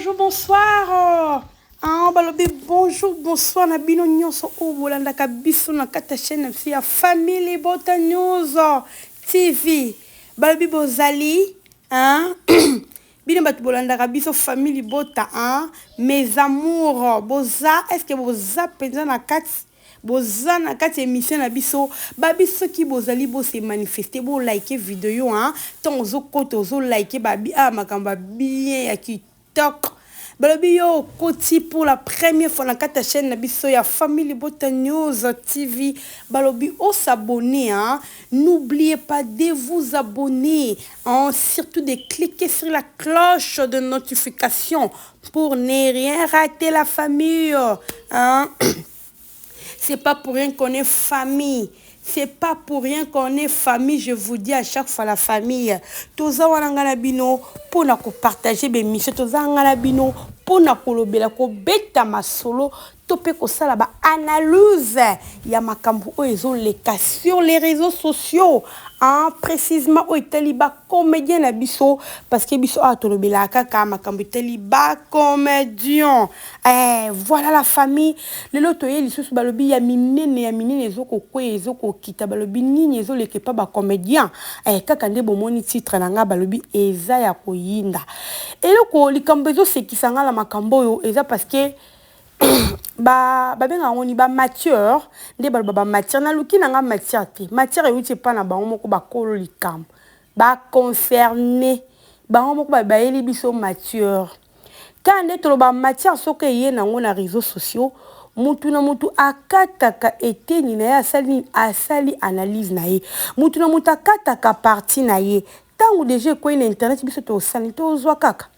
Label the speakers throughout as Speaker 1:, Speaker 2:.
Speaker 1: bonjour, bonsoir. Balobi, bonjour, bonsoir. Na bino nyonso o bolanda kabiso na kata chaîne ya Family Bota News TV. Balobi bozali, bino batu bolanda kabiso Family Bota, mes amours, boza, est-ce que boza penza na kati boza na kati émission na biso babiso ki bozali bo se manifester bo like vidéo tant ozo koto ozo like babi makamba bien ya kitoko balobi yo koti pour la première fois na kati chaîne na biso ya Family Bota News TV balobi o s'abonner n'oubliez pas de vous abonner surtout de cliquer sur la cloche de notification pour ne rien rater la famille C'est pas pour rien qu'on est famille. C'est pas pour rien qu'on est famille. Je vous dis à chaque fois la famille. Toza wanangana bino pour na ko partager be mission. Toza ngana bino pour na ko lobela ko beta masolo. Topé ko sala ba analyse ya makambu o ezo leka sur les réseaux sociaux. Précisément o italiba comédien na biso parce que biso a tolobela kaka makambu italiba comédien. Voilà la famille. Le loto ye lisusu balobi ya minene ezoko kwe ezoko kita balobi nini ezo leke pa ba comédien. Kaka nde bomoni titre na nga balobi eza ya koyinda. Eloko likambo ezo sekisanga la makambo yo eza parce que benga ngoni ba matière nde ba matière na luki na nga matière te matière euti pa na bango moko ba kolo likambo ba concerné bango moko ba yeli biso matière quand nde to ba matière soke ye na ngona réseaux sociaux mutu na mutu akataka eteni na ya asali analyse na ye mutu na mutu akataka partie na ye tangu déjà ko ina internet biso to sali to zwa kaka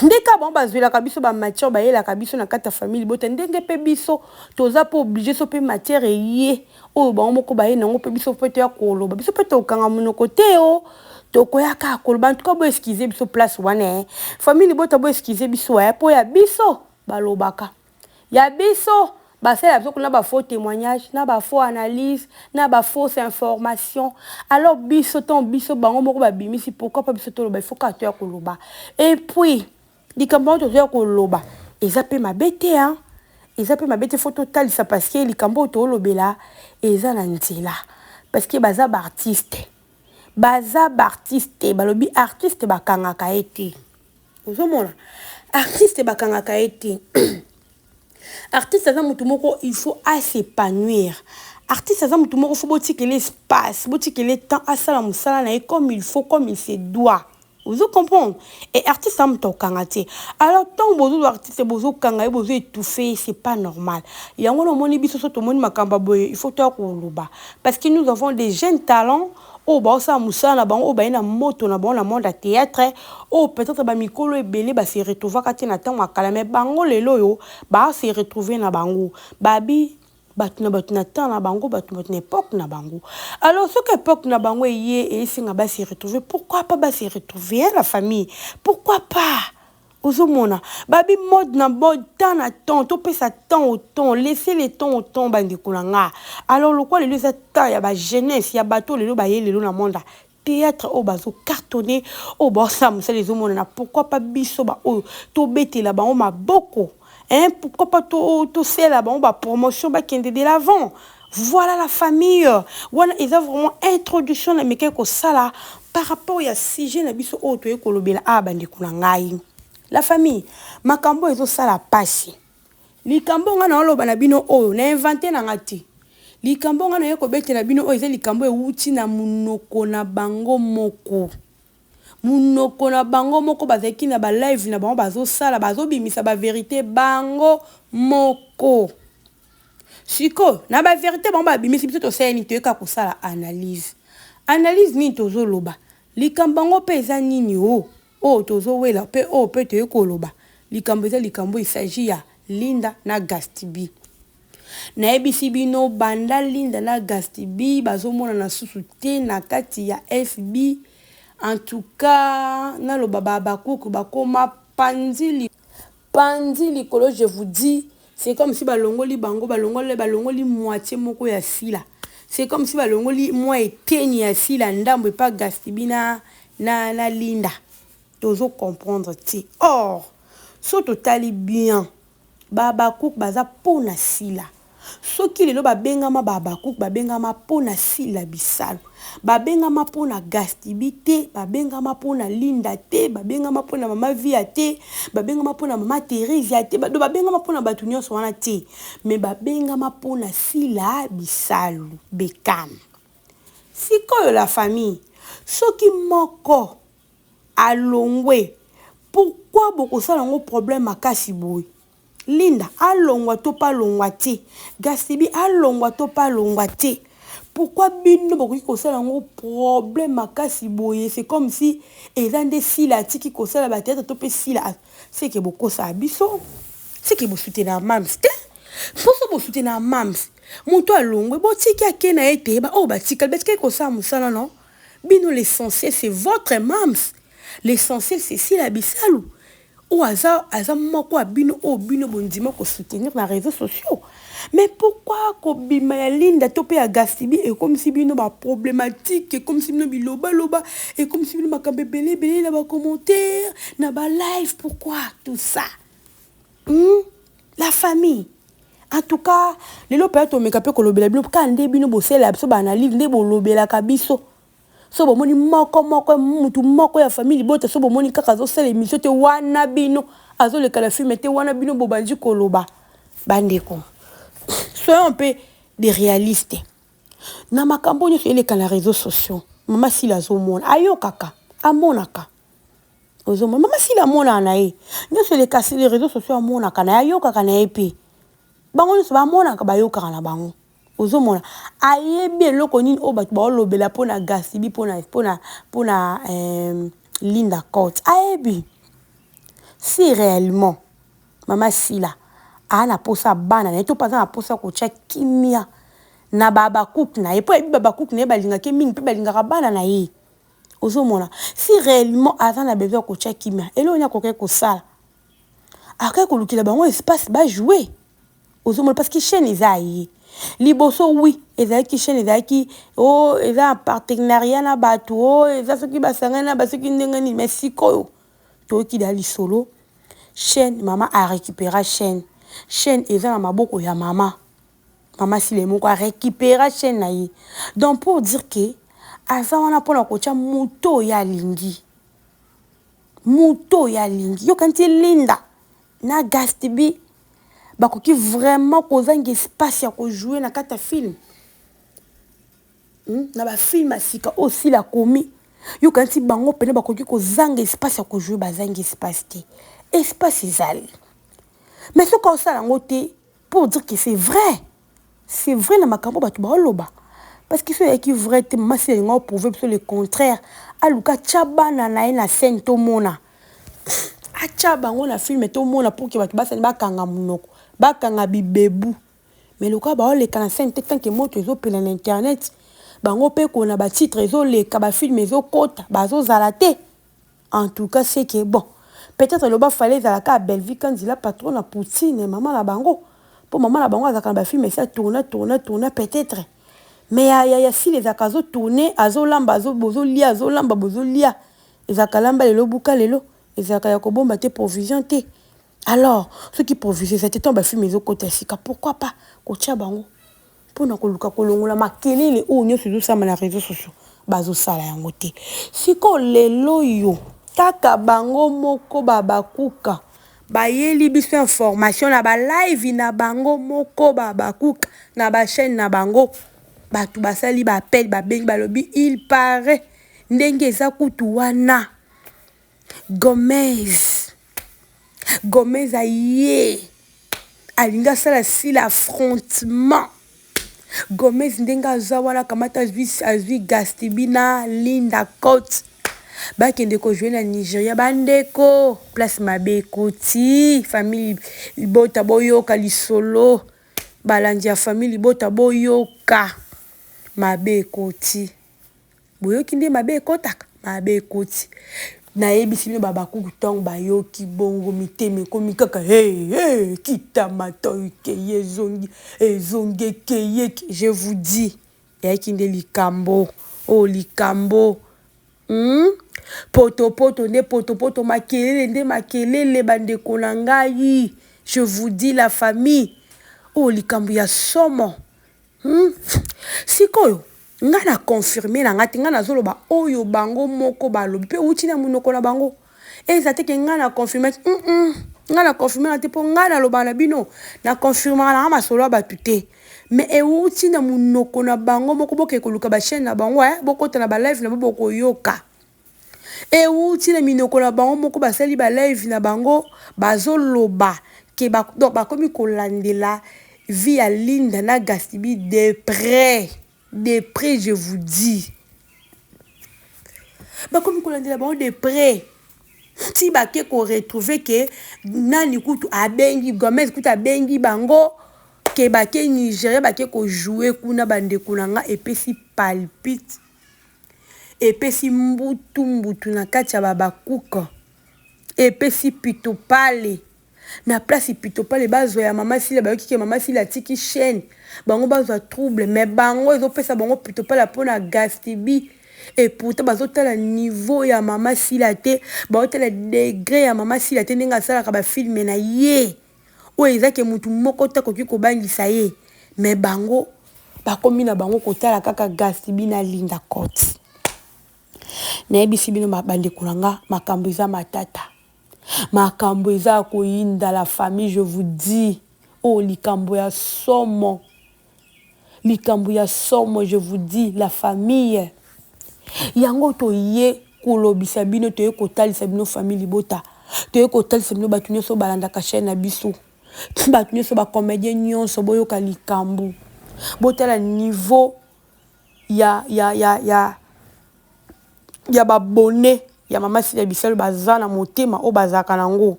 Speaker 1: ndeka bon bazwela kabiso ba matière ba yela kabiso na kata famille bota ndenge pe biso toza po obligé so pe matière ye o ba moko ba ye nango pe biso pe to ya koloba biso pe to kanga monoko te o to koya ka koloba en tout cas bo excuser biso place wana famille bota bo excuser biso po ya biso balobaka ya biso basela biso kuna ba faux témoignage na ba faux analyse na ba fausse information alors biso ton biso bango moko ba bimisi pourquoi pas biso to loba il faut ka to ya koloba et puis likambo to ya koloba eza pe mabete eza pe mabete faut total ça parce que likambo to lobela eza na nzela parce que baza ba artiste balobi artiste bakangaka ete ozomona artiste bakangaka ete artiste aza mutu moko il faut s'épanouir artiste aza mutu moko faut botika l'espace botika le temps asala musala na comme il faut comme il se doit vous comprenez et artiste am to kangate alors tant bozo artiste bozo kanga bozo étouffé c'est pas normal yango no moni biso so to moni makamba boye il faut to koloba parce que nous avons des jeunes talents ba sa musala ba ba ina moto na ba na monde à théâtre peut-être ba mikolo ebele ba se retrouver kati na temps makala mais bango lelo yo ba se retrouver na bango babi batuna temps na bango batuna époque na bango alors ce que époque na bango et singa ba se retrouver pourquoi pas ba se retrouver la famille pourquoi pas ozomona babi mode na mode temps na temps to pesa temps au temps laisser les temps au temps bandi kulanga alors le quoi les temps ya ba jeunesse ya bateau lelo ba yelelo na monde théâtre au bazo cartonné au bossam c'est les hommes pourquoi pas biso ba to bete là ba on ma beaucoup pourquoi pas to c'est là ba promotion ba kende de l'avant voilà la famille voilà ils ont vraiment introduction na meke ko sala par rapport ya sujet na biso o to ekolobela bandi kulanga la famille makambo ezo sala pasi likambo nga na oloba na bino oyo na inventé na ngati likambo nga na yeko bete na bino oyo eza likambo euti na munoko na bango moko bazaki na ba live na bango bazo sala bazo bimisa ba vérité bango moko siko na ba vérité bango ba bimisa biso to sala to eka ko sala analyse ni tozo loba likambo ngo peza nini tozo wela pe pe te koloba likambo il s'agit ya Linda na Gastibi na ebisi bino banda Linda na Gastibi bazomona na susu te na kati ya FB en tout cas na lo baba bakuku bakoma panzi likolo je vous dis c'est comme si balongoli balongoli moitié moko ya sila c'est comme si balongoli moi eteni ya sila ndambo pa Gastibi na Linda tozo comprendre ti or so totali bien Babakouk baza pona sila soki lelo babengama Babakouk babengama pona sila bisalo babengama pona Gastibi te babengama pona Linda te babengama pona mama Via te babengama pona mama Teresa te babengama pona batu nyonso wana te mais babengama pona sila bisalo bekam sikoyo la famille soki moko alongwe pourquoi bokosala ngo problème makasi boye Linda alongwa to pa longwa te Gastibi alongwa to pa longwa te pourquoi bino bokoki kosala ngo problème makasi boye c'est comme si ezande sila tiki kosala ba tete to pe sila c'est que bokosa biso c'est que bo soutenir mams te poso bo soutenir mams moto alongwe bo tiki akena ete ba o ba tika betike kosala musala non bino l'essentiel c'est votre mams l'essentiel c'est sila bisalu ou aza moko abino o bino bondima ko soutenir na réseaux sociaux mais pourquoi ko bima ya Linda to pe ya Gastibi et comme si bino ba problématique et comme si bino biloba loba et comme si bino makambe belé na ba commentaire na ba live pourquoi tout ça la famille en tout cas lelo pe to meka pe ko lobela bino ka nde bino bosela biso ba na live nde bo lobela ka biso so bomoni moko mutu moko ya famille bota so bomoni kaka zo sala émission te wana bino azo le kala film te wana bino bobandi koloba bandeko soyons un peu des réalistes na makambo nyo ele kana réseaux sociaux mama sila zo mona ayo kaka amonaka ozo mama sila mona na ye nyo se le kasi les réseaux sociaux amona kana ayo kaka na epi bango nyo ba mona ka bayo kaka na bango ozomona ayebi eloko nini o bato baolobela pona Gastibi pona Linda Court ayebi si réellement mama sila ana posa bana na to paza na posa ko tcha kimia na Babakouk na ye po ebi Babakouk na ye balinga ke mingi pe balinga bana na ye ozomona si réellement aza na besoin ko tcha kimia elo nya ko ke ko sala aka ko lukila bango espace ba jouer ozomona parce que chaîne ezayi liboso oui ezaki chaîne ezaki oh eza partenariat na bato oh eza soki basanga na basoki ndenge nini mais sikoyo toki dali solo chaîne mama a récupérer chaîne eza na maboko ya mama sile moko a récupérer chaîne na ye donc pour dire que aza wana pona kocha muto ya lingi yo kanti Linda na Gastibi bakoki vraiment kozanga espace ya ko jouer na kata film na ba film asika aussi la komi yo kanti bango pene bakoki kozanga espace ya ko jouer bazanga espace te espace ezali mais ce qu'on sala ngote pour dire que c'est vrai na makambo bato baoloba parce que c'est qui vrai te mama c'est ngo prouver sur le contraire aluka chabana na ina scène to mona acha bango na film to mona pour que bato basani bakanga munoko bakanga bibebu mais le cas ba le kana scène tant que moto zo pela na internet bango pe ko na ba titre zo le ka ba film zo kota bazo zalate en tout cas c'est que bon peut-être le ba fallait zalaka Belleville quand il a patron na Poutine maman la bango pour maman la bango azaka ba film ça tourner peut-être mais ya si les akazo tourner azo lamba bozo lia ezaka lamba lelo buka lelo ezaka ya ko bomba te provision te. Alors, ceux qui provisent, c'était un film ils ont côté sika. Pourquoi pas kocha bango pour na koluka kolongola makelele o nyo sur ça na réseaux sociaux. Bazo sala yango te. Siko lelo yo kaka bango moko Babakuka. Bayeli biso information na ba live na bango moko Babakuka na ba chaîne na bango. Batu basali ba appel ba bengi ba lobi il paraît ndenge eza kutu wana Gomez aye alinga sala si l'affrontement Gomez ndenga zawana kamata azwi Gastibi na Linda Court bakende ko jouer na Nigeria bandeko place mabe koti famille bota boyoka lisolo balandi ya famille bota boyoka mabe koti boyoki nde mabe kotaka mabe koti na yebisi bino Babakuku tong bayoki bongo miteme komi kaka hey kita matoy ke ezongi ke je vous dis yaki nde likambo Poto nde poto makelele nde makelele bandeko na ngai. Je vous dis la famille. Oh likambo ya somo. Sikoyo nga na confirmer na ngati nga nazoloba oyo bango moko balobi pe uti na munoko na bango. Eza te ke nga na confirmer nga na confirmer na te po nga na loba na bino na confirmer na masolo ba tuté. Mais euti na munoko na bango moko boke koluka ba chaîne na bango bokota na ba live na boko yoka. Euti na minoko na bango moko basali ba live na bango bazoloba ke ba donc bakomi kolandela vie à Linda na Gastibi de près je vous dis. Bakomi kolandela bango de près. Si bake ko retrouver que nani kutu abengi Gomez kutu abengi bango ke bake Nigeria bake ko jouer kuna bande kunanga epesi palpite epesi mbutu na kati ya babakuka epesi pitopale na place pitopale bazo ya mama sila bayoki ke mama sila tiki chaîne bango bazo trouble mais bango ezopesa bango pitopale pona Gastibi. Et pourtant bazotala niveau ya mama sila te bazotala degré ya mama sila te ndenge asalaka bafilme na ye oyo ezake mutu moko te koki kobangisa ye mais bango bakomi na bango kotala kaka Gastibi na Linda Court. Nayebisi bino bandeko na nga makambo eza matata makambo eza koyinda la famille je vous dis. Oh likambo ya somo je vous dis la famille. Yango to ye kolobisa bino to ye kotalisa bino famille libota to ye kotalisa bino batu nyonso balanda ka chaîne na biso batu nyonso ba comédien nyonso boyoka likambo botala niveau ya babone ya mama Sila Bisalo baza na motema o bazaka nango.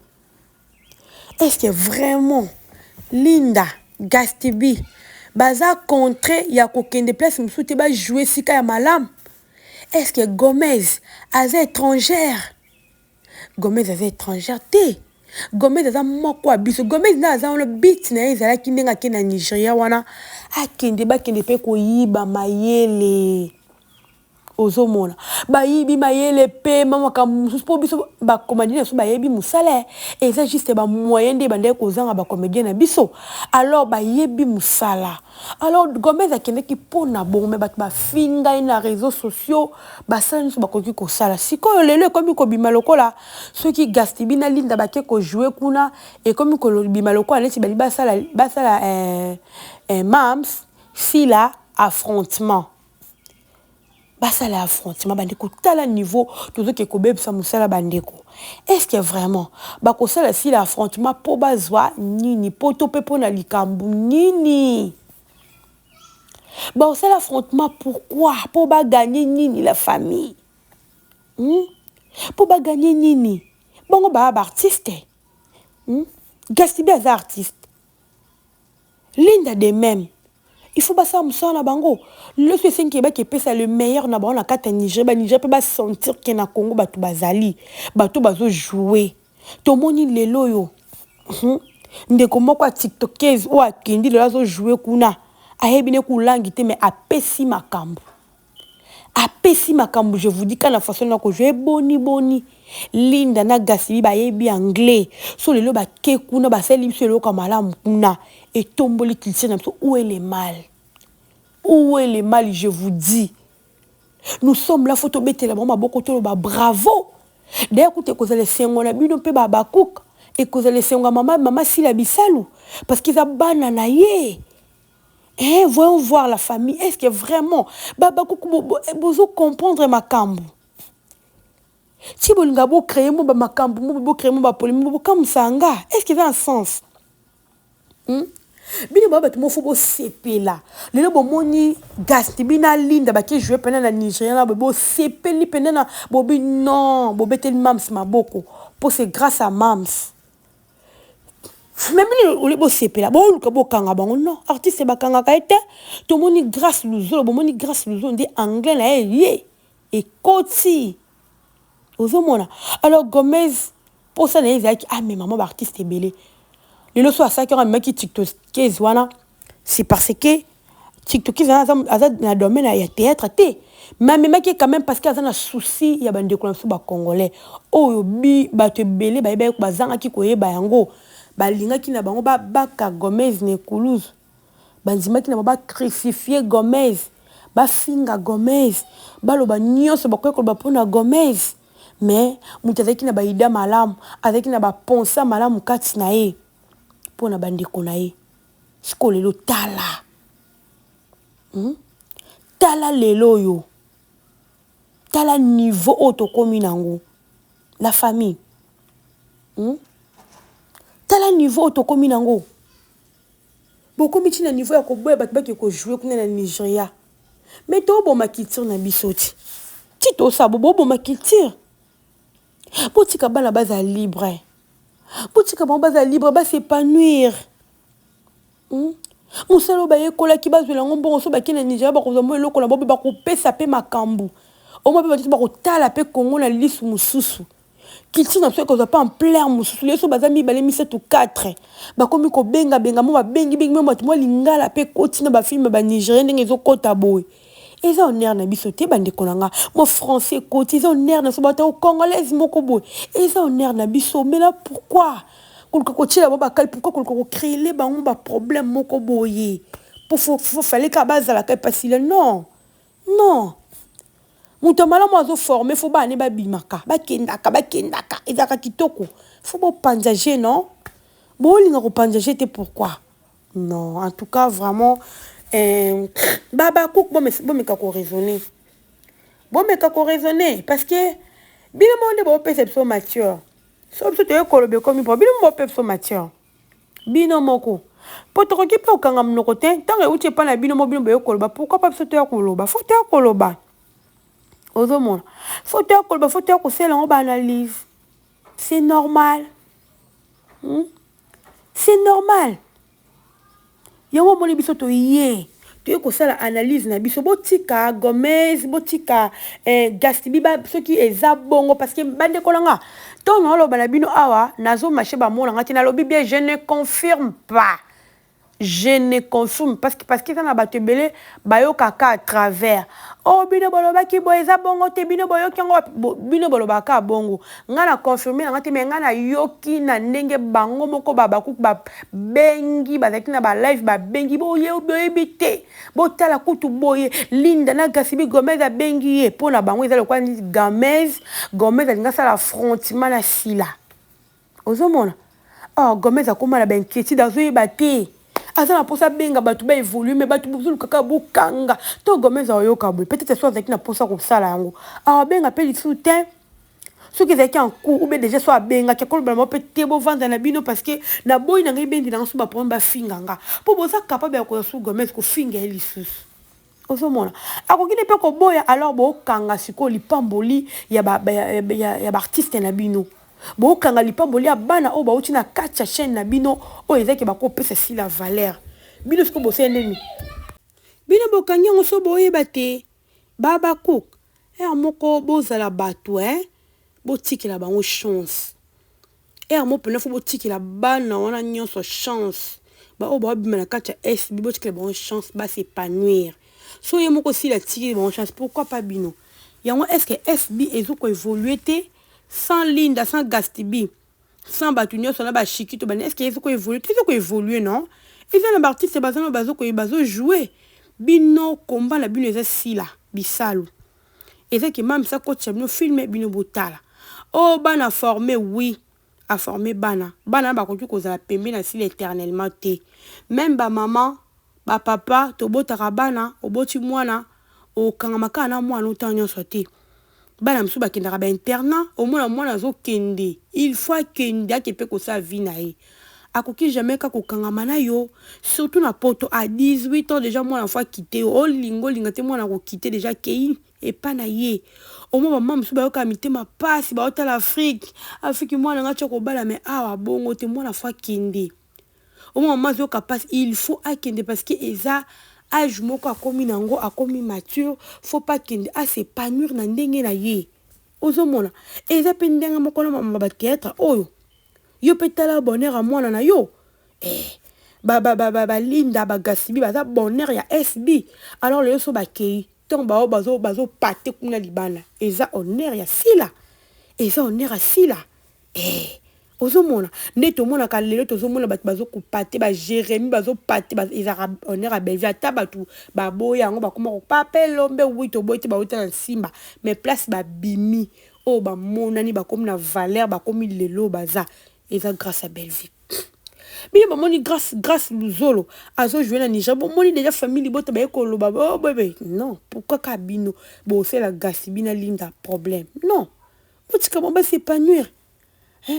Speaker 1: Est-ce que vraiment Linda Gastibi baza contre ya kokende place musu te ba jouer sika ya malam? Est-ce que Gomez aza étrangère? Gomez aza étrangère te. Gomez aza moko abiso. Gomez na aza on bit na ezalaki ndenga ke na Nigeria wana akende bakende pe koyiba mayele. Ozomona bayibi mayele pe mama kamusu po biso ba comédien so bayebi musala et ça juste ba moyen de bande kozanga ba comédien na biso alors bayebi musala. Alors Gomez akende ki pona bon mais ba finga na réseaux sociaux basala nso bakoki ko sala sikoyo lelo komi ko bima lokola ceux qui Gastibi na Linda bake ko jouer kuna et komi ko bima lokola neti bali basala Mams Sila affrontement. Basala affrontement bandeko tala niveau tozo ke kobebisa musala bandeko. Est-ce que vraiment bakosala si l'affrontement po bazwa nini poto pe pona likambu nini? Basala affrontement pourquoi? Po ba gagner nini la famille? Po ba gagner nini? Bongo ba artiste. Gastibi as artiste. Linda de même. Il faut passer à na bango. Le soutien qui est le meilleur na bango na kata Niger. Niger peut pas sentir que na Congo batu bazali, batu bazo jouer. Tomoni lelo yo. Ndeko moko a TikTokers ou a kendi le bazo jouer kuna. Ayebine kulangi te mais apesi makambo. Apesi makambo je vous dis quand la façon na ko jouer boni. Linda na Gastibi ba yebi anglais. So lelo ba ke kuna ba seli biso lelo kamala kuna. Et tomboli cliché où est le mal? Où est le mal, je vous dis? Nous sommes là, photo bête la maman beaucoup trop bravo. D'ailleurs, écoutez, que vous allez faire un abi non pe babakouk et que vous allez faire maman Sila Bisalo parce qu'ils a bananaye. Voyons voir la famille. Est-ce que vraiment babakouk vous comprendre ma cambo? Si vous n'avez créé mon makambo, vous créez mon polémique, vous comme sanga. Est-ce qu'il y a un sens? Bini baba tu mofubo sepe là lelo bomoni Gastibi na Linda baki jouer pendant na Nigeria na bo sepe li pendant na bobi non bobete Mams maboko pour c'est grâce à Mams même le bo sepe là bon luka bo kanga bango non artiste ba kanga ka été to moni grâce luzo bomoni grâce luzo ndi anglais na ye et koti ozomona alors Gomez pour ça na ezaki mais maman ba artiste belé. Le soir, ça qui a un mec qui TikTok c'est parce que TikTok a un domaine à théâtre. mais amemaki quand même parce que aza na souci ya bandeko na biso bacongolais oyo bato ebele bayebaki bazangaki koyeba yango balingaki na bango babaka Gomez na Ekuluzu bandimaki na bango bacrucifie Gomez bafinga Gomez baloba nyonso bakoki koloba mpona Gomez mais moto azalaki na baida malamu azalaki na baponsa malamu kati na ye mpona bandeko na ye sikoyo lelo tala tala lelo oyo tala niveau oyo tokomi nango la famille tala niveau oyo tokomi nango bokomi ti na niveau ya koboya bato baki kojoue kuna na Nigeria mais toboma culture na biso ti tosabo boboma culture botika bana baza libre botika bango baza libre basépanouir mosala oyo bayekolaki bazwela yango mbongo so bake na Nigeria bakozwa mbo eloko na bo mpe bakopesa mpe makambo omoi mpe batiti bakotala mpe Kongo na lisu mosusu culture na biso ekozwa mpe ampleur mosusu leso baza mibale misato 4 bakomi kobengabenga mo babengibengi mo bato mo lingala mpe koti na bafilme banigérien ndenge ezokɔta boye eza honneur na biso te bandeko na nga mo français koti eza honneur na biso bato congolaise moko boye eza honneur na biso mais là pourquoi koluka kotiela bo bakali pourquoi koluka kocréele bango baproblème moko boye fallait ka bazalaka epasile non moto malamu azoforme fo bane babimaka bakendaka ezalaka kitoko fo bopanzage non bolinga kopanzage te pourquoi non en tout cas vraiment babakouk bomeka koraisonner parce que bino monde bopesa biso mature so biso toyekoloba ekomi mpo bino bopesa biso mature bino moko po tokoki mpe kokanga monoko te ntango euti epa na bino mo bino boyekoloba pourquoi pa biso toya koloba fo toya koloba ozomona fo toya koloba fo toya kosala yango baanalyse c'est normal yango omoni biso toye kosala analyse na biso botika Gomez botika Gastibi soki eza bongo parce que bandeko nanga ntongo oloba na bino awa nazomarche bamonanga te nalobi bien je ne confirme pas parce que eza na bato ebele bayokaka à travers bino bolobaki boye eza bongo te bino boyoki yango bino bolobaka bongo nga na confirme nanga te me nga na yoki na ndenge bango moko babakuku babengi bazalaki na balive babengi boyebi te botala kutu boye Linda na Gastibi Gomez abengi ye mpo na bango eza lokwa Gomez alinga asala affrontement na sila ozomona Gomez akoma na bainquiétude azoyeba te aza na posa benga bato baévolue mais bato bozolukaka bokanga to Gomez ayoka boye peut-être so azalaki na posa kosala yango abenga mpe lisusu te soki ezalaki en cours ou bien déjà so abengaki akoloba na mpe te bovanda na bino parce que na boyi na ngai bendi nanga so baproblème bafinga nga mpo boza capable ya koya su Gomez kofinga ye lisusu ozomona akoki ne mpe koboya alors bokanga sikoyo lipamboli ya baartiste na bino bokanga lipamboli ya bana oyo bauti na kati ya chaîne na bino oyo ezaki bakopesa si la valeur bino sikoyo bosala ndeni bino bokangi yango so boyeba te babakook moko bozala bato botikela bango chance moko mpena fo botikela bana wana nyonso chance baoyo babima na kati ya SB botikela bango chance basépanouir so ye moko sila tikeli bango chance pourquoi pas bino yango est-ce que SB ezokoévolue te sans Linda, sans Gastibi, sans Batunio, sans la Chikito, est-ce qu'il faut évoluer? Il faut évoluer, non? Ils ont un artiste, c'est basé sur jouer. Bino, combat, la bino, c'est si là, bisalo. Et c'est que même ça, quand tu as filmé, bino botala. Oh, bana formé, oui. A formé bana. Bana, bah, quand tu causes la pembe, na si éternellement té. Même ba maman, ba papa, to botara bana, o boti mwana, o kangamaka na mwana, autant nyon sauté. Bana msu bakendaka internat omona mwana azokende il faut akende akepe kosa vie na ye akoki jamais ka kokangama na yo surtout na poto à 18 ans déjà mwana fois quitter olinga te mwana ko quitter déjà kei et pas na ye omona mama msu bayoka mitema pasi baotala Afrique mwana nga tshoko bala mais awa bongo te mwana fois kende omona mama zoka passe il faut akende parce que eza âge moko akomi nango akomi mature faut pas kende s'épanouir na ndenge na ye ozomona eza pe ndenge moko na mama bateatre oyo yo pe tala bonheur a mwana na yo Linda Gastibi baza bonheur ya SB alors le so bakei tant bazo pate kuna libana eza honneur ya sila eza honneur ya sila ozomona nde tomonaka lelo tozomona bato bazokupate bajeremi bazopate ezaka honneur ya belvi ata bato baboya yango bakoma kopapa elombe wi toboyi te bauta na nsimba mais place babimi oyo bamonani bakomi na valeur bakomi lelo baza eza grâce à belvi bino bamoni grâce luzolo azojouer na niger bomoni déjà famille libota baye koloba oh bébé non pourquoi ka bino bosela gasi bina linda problème non botika bon s'épanouir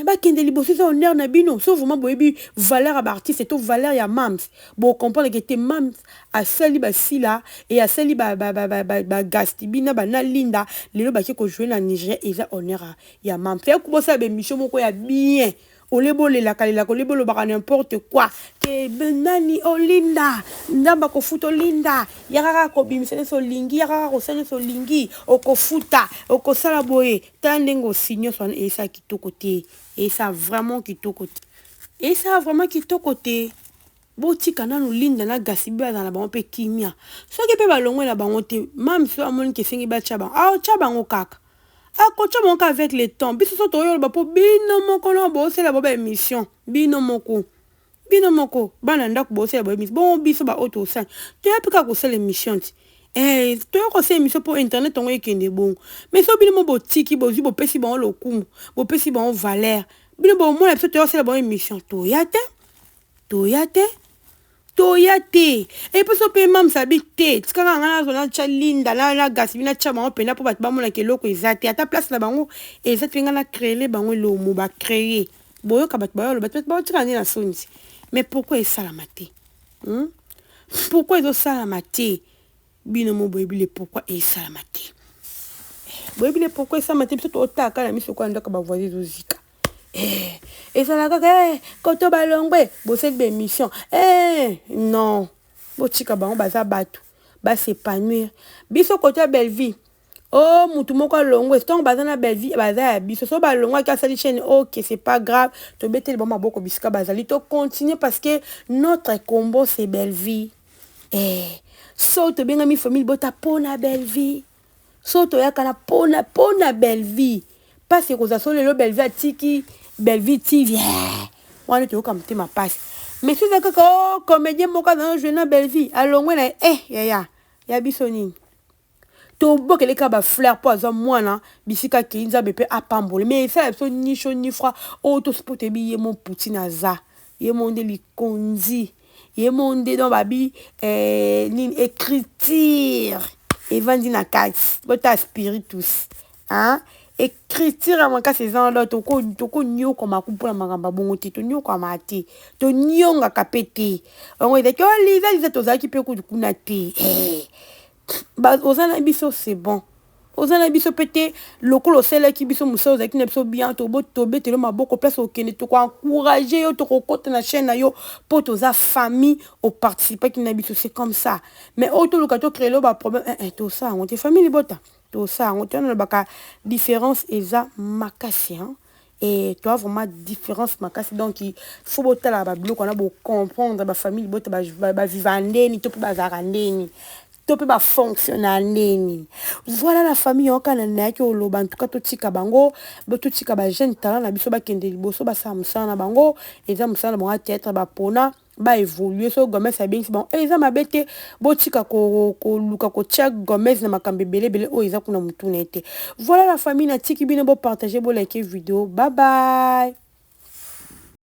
Speaker 1: bakende liboso eza honneur na bino so vraiment boyebi valeur ya baartiste to valeur ya mams bocomprendre ke te mams asali basila e asali bagasti bina bana linda lelo bake kojouer na niger eza honneur ya mams fe kubosala bemission moko ya bien olebolelaka lelaka olebolobaka n'importe quoi ke nani olinda ndamba kofuta olinda yakaka kobimisa nesi olingi yakaka kosala nesi olingi okofuta okosala boye tala ndenge osinyo swana esa kitoko te esa vraiment kitoko te esa vraiment kitoko te botika nanu linda na gasi be azala na bango mpe kimia soki mpe balongwe na bango te mamiso amoni kesengi batya bango aotya bango kaka akocha monka avec le temps biso so toyoloba po bino moko na bosela bo ba émission bino moko bana ndako bosela bo émission bon biso ba auto osala toya pika kosala émission ti toya kosala émission po internet ongo ekende bongo mais so bino mo botiki bozwi bopesi bango lokumu bopesi bango valeur bino bomona biso toya kosala bango émission toya te et puis so pe mam sabi te tikaka ngana zona cha linda na gasi bina cha bango pena po bato bamona ke loko ezate ata place na bango ezate pe ngana créer bango lomo ba créer boyoka bato bayolo bato baotika nde na soni mais pourquoi esalama te pourquoi ezosalama te bino mo boyebi le pourquoi esalama te boyebi le pourquoi esalama te biso tootaka na miso kwa ndaka bavoisi ezozika ezalaka kaka koto balongwe boseli bémission non botika bango baza bato basépanouir biso koto ya belvie mutu moko alongwe ntongo baza na belvie baza ya biso so balongwaki asali chaîne ok c'est pas grave tobeteli bango maboko bisika bazali tocontinue parce que notre combo c'est belvie so tobengami famille bota mpona belvie so toyaka na mpona belvie parce que koza so lelo belvie atiki belvie TV wana toyoka motema pasi mais so eza kaka comédien moko aza jouer na belvie alongwe na ya biso nini tobokele kaka bafleur mpo aza mwana bisika kei nzambe mpe apambole mais esala biso nisho nifra oyo tosopo toyebi ye mo poutine aza ye mo nde likonzi ye mo nde don babi nini écriture evandi na kati bota spiritus écriture à makasi eza ndo tokonyokoma mpona makambo bongo te tonyokama te tonyongaka mpe te yango ezaki liza tozalaki mpe kuna te oza na biso c'est bon oza na biso mpe te lokola osalaki biso mosala ozalaki na biso bien tobetelo maboko place okende tokoencourage yo tokokota na chaîne na yo mpo toza famille oparticipaki na biso c'est comme ça mais oyo toluka tocréelo baproblème tosala yango te famille libota tosala yango te wana lobaka différence eza makasi et toi vraiment différence makasi donc il faut botala babiloko wana bocomprendre bafamille bota baviva ndeni to mpe bazalaka ndeni to mpe bafonctionna ndeni voilà la famille okana nayaki oloba ntuka totika bango totika bajeune talent na biso bakende liboso basala mosala na bango eza mosala na bango ateatre bapona baévolue so Gomez abengisi bango eza mabe te botika koluka kotia Gomez na makambo ebelebele oyo eza kuna motuna ete voilà la famille natiki bino bopartage bolike video bye bye.